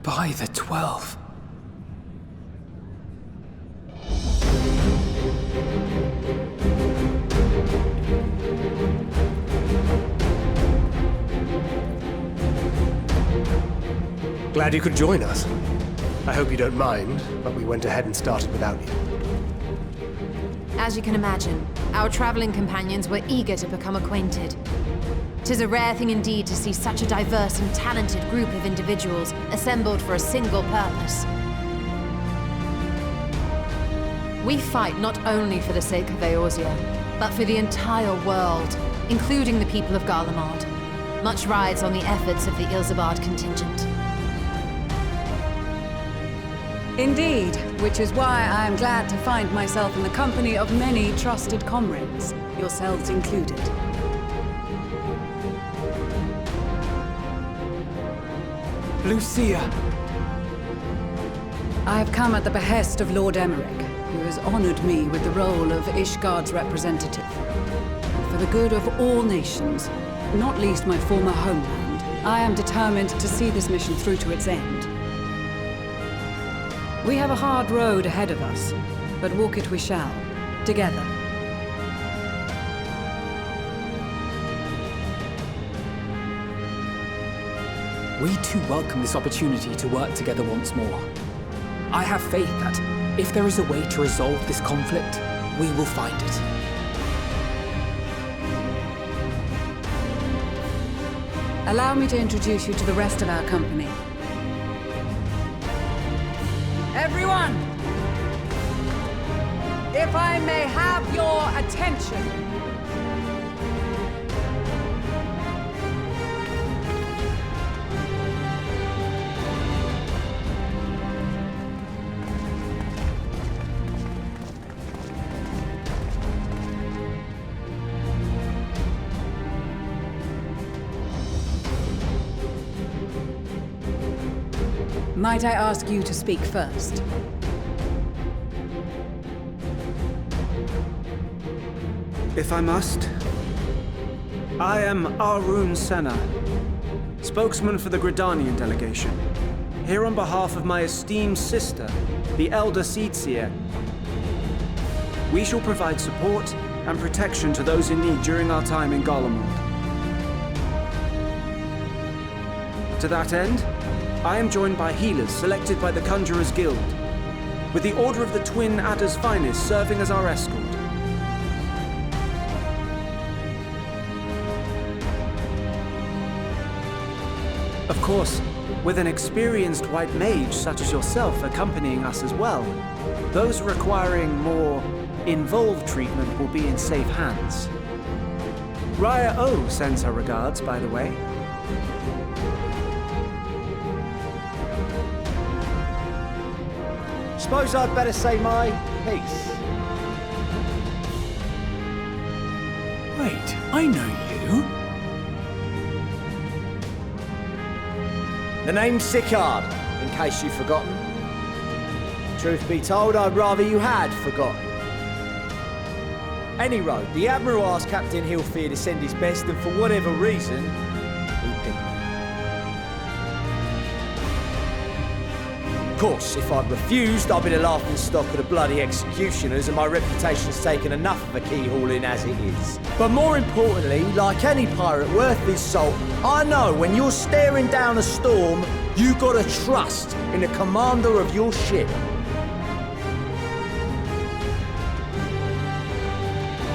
By the 12. Glad you could join us. I hope you don't mind, but we went ahead and started without you. As you can imagine, our traveling companions were eager to become acquainted. 'Tis a rare thing indeed to see such a diverse and talented group of individuals assembled for a single purpose. We fight not only for the sake of Eorzea, but for the entire world, including the people of Garlemald. Much rides on the efforts of the Ilsabard contingent. Indeed, which is why I am glad to find myself in the company of many trusted comrades, yourselves included. Lucia! I have come at the behest of Lord Emmerich, who has honored me with the role of Ishgard's representative. And for the good of all nations, not least my former homeland, I am determined to see this mission through to its end. We have a hard road ahead of us, but walk it we shall, together. We too welcome this opportunity to work together once more. I have faith that, if there is a way to resolve this conflict, we will find it. Allow me to introduce you to the rest of our company. Everyone! If I may have your attention. Might I ask you to speak first? If I must. I am Arun Senna, spokesman for the Gridanian delegation, here on behalf of my esteemed sister, the Elder Seedseer. We shall provide support and protection to those in need during our time in Garlemald. To that end, I am joined by healers selected by the Conjurers Guild, with the Order of the Twin Adder's Finest serving as our escort. Of course, with an experienced white mage such as yourself accompanying us as well, those requiring more involved treatment will be in safe hands. Raya O sends her regards, by the way. Suppose I'd better say my piece. Wait, I know you. The name's Sicard, in case you've forgotten. Truth be told, I'd rather you had forgotten. Any road, the Admiral asked Captain Hilfear to send his best, and for whatever reason, he picked me. Of course, if I'd refused, I'd be the laughing stock of the bloody executioners, and my reputation's taken enough of a keyhauling as it is. But more importantly, like any pirate worth his salt, I know when you're staring down a storm, you gotta trust in the commander of your ship.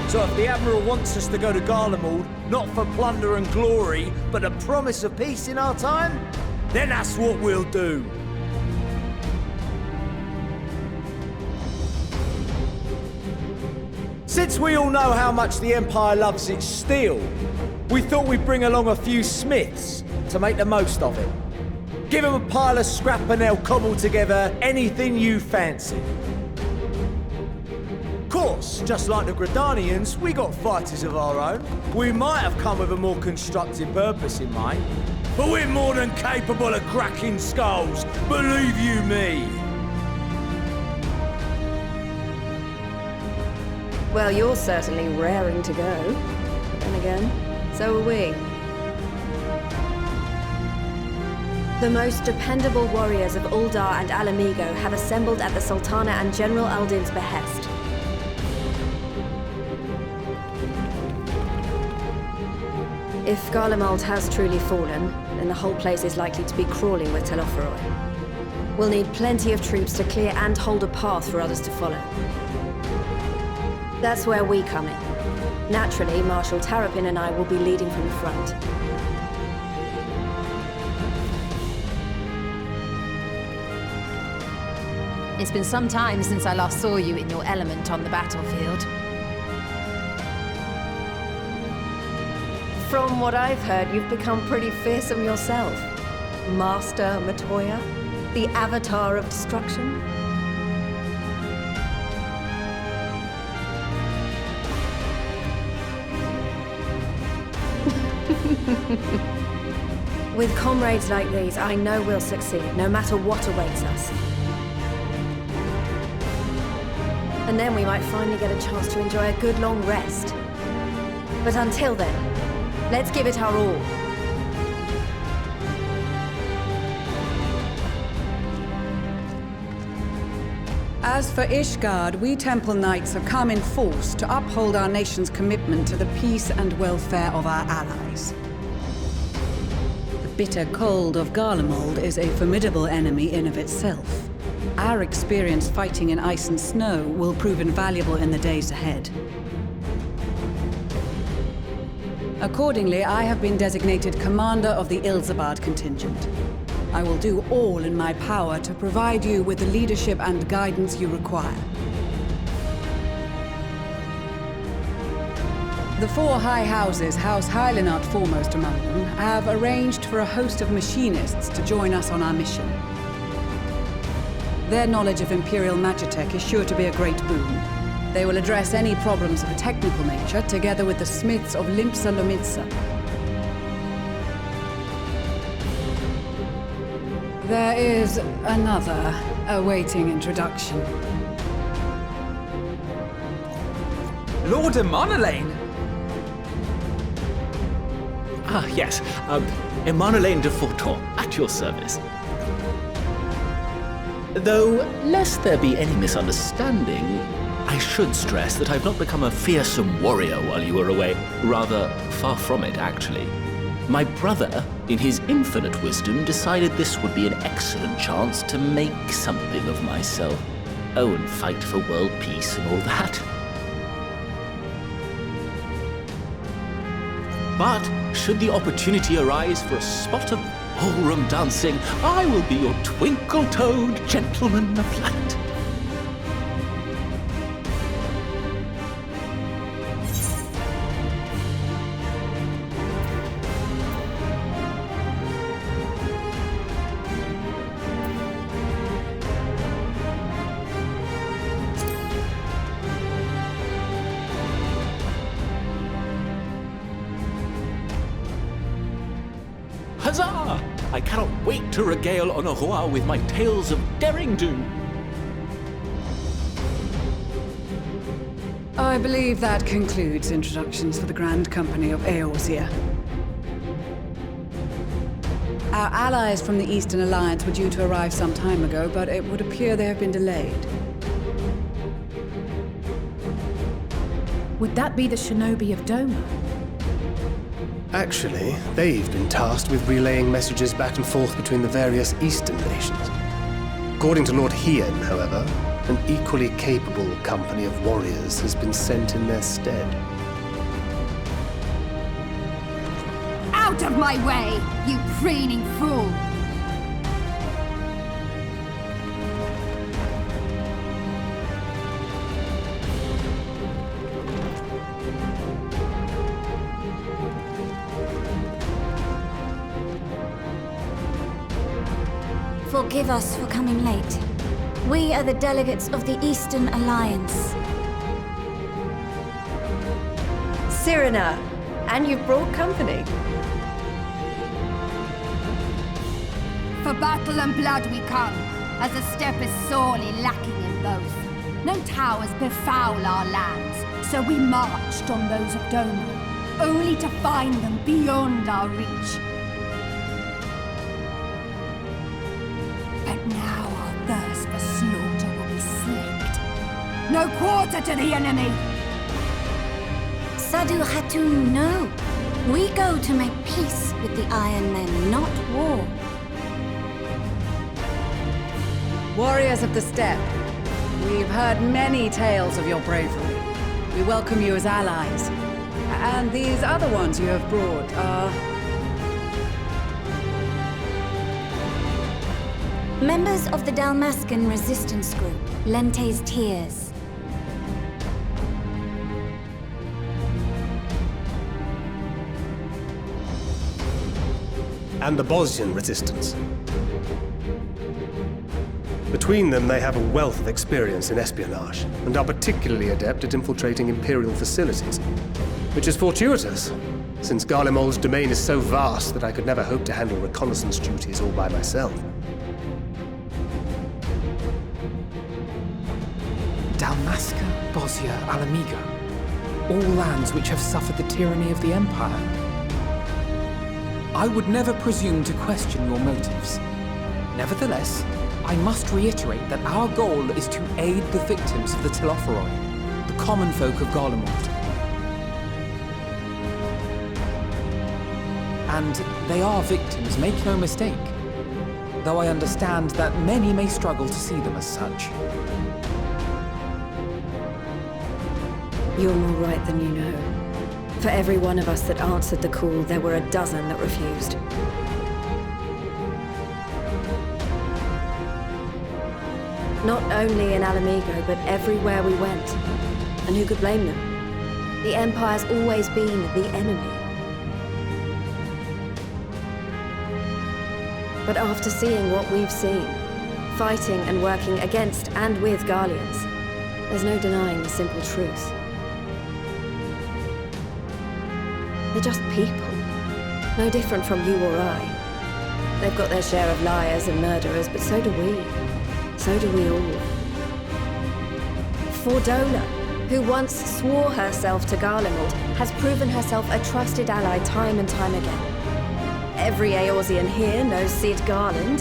So if the Admiral wants us to go to Garlemald, not for plunder and glory, but a promise of peace in our time, then that's what we'll do. Since we all know how much the Empire loves its steel, we thought we'd bring along a few smiths to make the most of it. Give them a pile of scrap and they'll cobble together anything you fancy. Of course, just like the Gridanians, we got fighters of our own. We might have come with a more constructive purpose in mind, but we're more than capable of cracking skulls, believe you me. Well, you're certainly raring to go. Then again, so are we. The most dependable warriors of Uldar and Alamigo have assembled at the Sultana and General Aldin's behest. If Garlemald has truly fallen, then the whole place is likely to be crawling with Telophoroi. We'll need plenty of troops to clear and hold a path for others to follow. That's where we come in. Naturally, Marshal Tarapin and I will be leading from the front. It's been some time since I last saw you in your element on the battlefield. From what I've heard, you've become pretty fearsome yourself. Master Matoya, the avatar of destruction. With comrades like these, I know we'll succeed, no matter what awaits us. And then we might finally get a chance to enjoy a good long rest. But until then, let's give it our all. As for Ishgard, we Temple Knights have come in force to uphold our nation's commitment to the peace and welfare of our allies. The bitter cold of Garlemald is a formidable enemy in of itself. Our experience fighting in ice and snow will prove invaluable in the days ahead. Accordingly, I have been designated commander of the Ilsabard contingent. I will do all in my power to provide you with the leadership and guidance you require. The four high houses, House Hylinard foremost among them, have arranged for a host of machinists to join us on our mission. Their knowledge of Imperial Magitech is sure to be a great boon. They will address any problems of a technical nature, together with the smiths of Limpsa Lomitsa. There is another awaiting introduction. Lord of Monolane! Ah, yes. Monolane de Forton, at your service. Though, lest there be any misunderstanding, I should stress that I've not become a fearsome warrior while you were away. Rather, far from it, actually. My brother, in his infinite wisdom, decided this would be an excellent chance to make something of myself. Oh, and fight for world peace and all that. But, should the opportunity arise for a spot of ballroom dancing, I will be your twinkle-toed gentleman of light. Huzzah! I cannot wait to regale Honoroa with my tales of daring-do. I believe that concludes introductions for the Grand Company of Eorzea. Our allies from the Eastern Alliance were due to arrive some time ago, but it would appear they have been delayed. Would that be the shinobi of Doma? Actually, they've been tasked with relaying messages back and forth between the various Eastern nations. According to Lord Hien, however, an equally capable company of warriors has been sent in their stead. Out of my way, you preening fool! Forgive us for coming late. We are the delegates of the Eastern Alliance. Cyrena, and you've brought company. For battle and blood we come, as the steppe is sorely lacking in both. No towers befoul our lands, so we marched on those of Doma, only to find them beyond our reach. no quarter to the enemy! Sadu Hatun, no. We go to make peace with the Iron Men, not war. Warriors of the Steppe, we've heard many tales of your bravery. We welcome you as allies. And these other ones you have brought are... Members of the Dalmascan resistance group, Lente's Tears. And the Bosnian resistance. Between them, they have a wealth of experience in espionage, and are particularly adept at infiltrating Imperial facilities, which is fortuitous, since Garlemald's domain is so vast that I could never hope to handle reconnaissance duties all by myself. Dalmasca, Bosnia, Alamiga. All lands which have suffered the tyranny of the Empire. I would never presume to question your motives. Nevertheless, I must reiterate that our goal is to aid the victims of the Telophoroi, the common folk of Garlemald. And they are victims, make no mistake. Though I understand that many may struggle to see them as such. You're more right than you know. For every one of us that answered the call, there were a dozen that refused. Not only in Alamigo, but everywhere we went. And who could blame them? The Empire's always been the enemy. But after seeing what we've seen, fighting and working against and with Garleans, there's no denying the simple truth. They're just people, no different from you or I. They've got their share of liars and murderers, but so do we. So do we all. Fordola, who once swore herself to Garlemald, has proven herself a trusted ally time and time again. Every Eorzean here knows Cid Garland,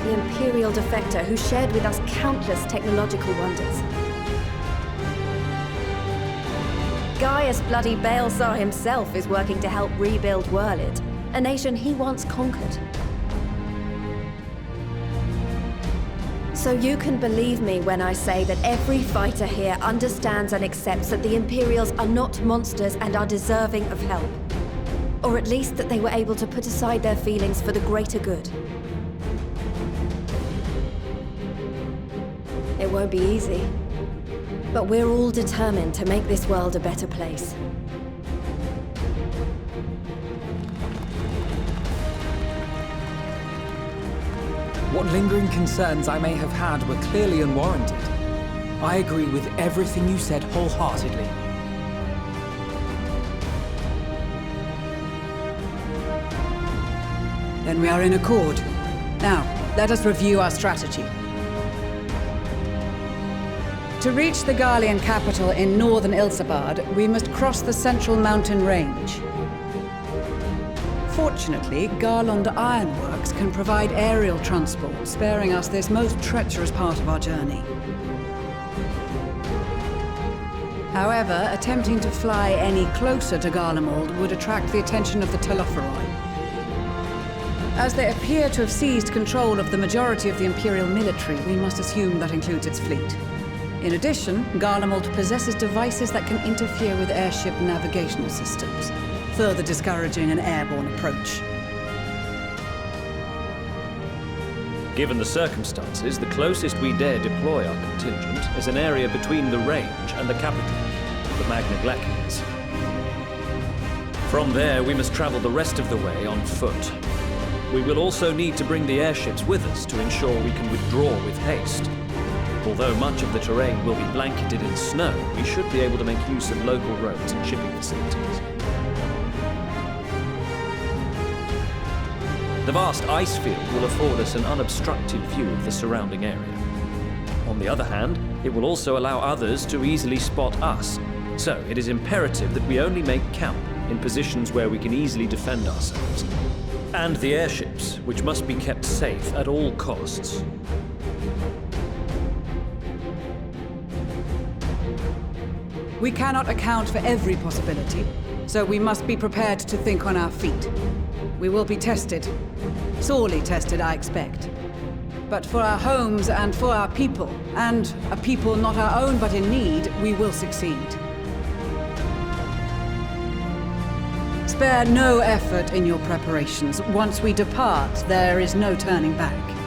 the Imperial defector who shared with us countless technological wonders. Gaius bloody Baelsar himself is working to help rebuild Werlid, a nation he once conquered. So you can believe me when I say that every fighter here understands and accepts that the Imperials are not monsters and are deserving of help. Or at least that they were able to put aside their feelings for the greater good. It won't be easy. But we're all determined to make this world a better place. What lingering concerns I may have had were clearly unwarranted. I agree with everything you said wholeheartedly. Then we are in accord. Now, let us review our strategy. To reach the Garlean capital in northern Ilsabard, we must cross the central mountain range. Fortunately, Garland Ironworks can provide aerial transport, sparing us this most treacherous part of our journey. However, attempting to fly any closer to Garlemald would attract the attention of the Telophoroi. As they appear to have seized control of the majority of the Imperial military, we must assume that includes its fleet. In addition, Garlemald possesses devices that can interfere with airship navigational systems, further discouraging an airborne approach. Given the circumstances, the closest we dare deploy our contingent is an area between the range and the capital, the Magna Glaciers. From there, we must travel the rest of the way on foot. We will also need to bring the airships with us to ensure we can withdraw with haste. Although much of the terrain will be blanketed in snow, we should be able to make use of local roads and shipping facilities. The vast ice field will afford us an unobstructed view of the surrounding area. On the other hand, it will also allow others to easily spot us, so it is imperative that we only make camp in positions where we can easily defend ourselves. And the airships, which must be kept safe at all costs. We cannot account for every possibility, so we must be prepared to think on our feet. We will be tested. Sorely tested, I expect. But for our homes and for our people, and a people not our own but in need, we will succeed. Spare no effort in your preparations. Once we depart, there is no turning back.